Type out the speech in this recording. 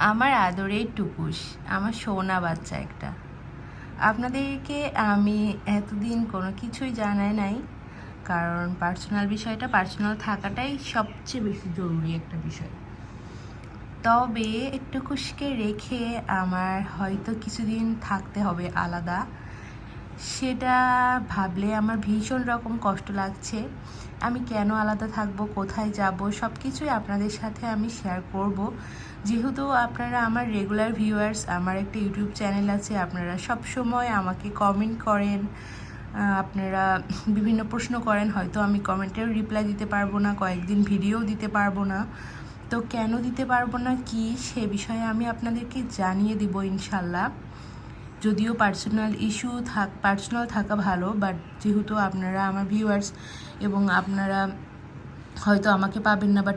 আমার আদরের টুকুস, আমার সোনা বাচ্চা একটা। আপনাদেরকে আমি এতদিন কোনো কিছুই জানাই নাই, কারণ পার্সোনাল বিষয়টা পার্সোনাল থাকাটাই সবচেয়ে বেশি জরুরি একটা বিষয়। তবে টুকুসকে রেখে আমার হয়তো কিছুদিন থাকতে হবে আলাদা, সেটা ভাবলে আমার ভীষণ রকম কষ্ট লাগছে। আমি কেন আলাদা থাকবো, কোথায় যাব, সব কিছুই আপনাদের সাথে আমি শেয়ার করব। যেহেতু আপনারা আমার রেগুলার ভিউয়ার্স, আমার একটা ইউটিউব চ্যানেল আছে, আপনারা সব সময় আমাকে কমেন্ট করেন, আপনারা বিভিন্ন প্রশ্ন করেন। হয়তো আমি কমেন্টেও রিপ্লাই দিতে পারবো না, কয়েকদিন ভিডিও দিতে পারবো না। তো কেন দিতে পারবো না কি, সে বিষয়ে আমি আপনাদেরকে জানিয়ে দিব ইনশাল্লাহ। যদিও পার্সোনাল থাকা ভালো, বাট যেহেতু আপনারা আমার ভিউয়ার্স এবং আপনারা হয়তো আমাকে পাবেন না, বাট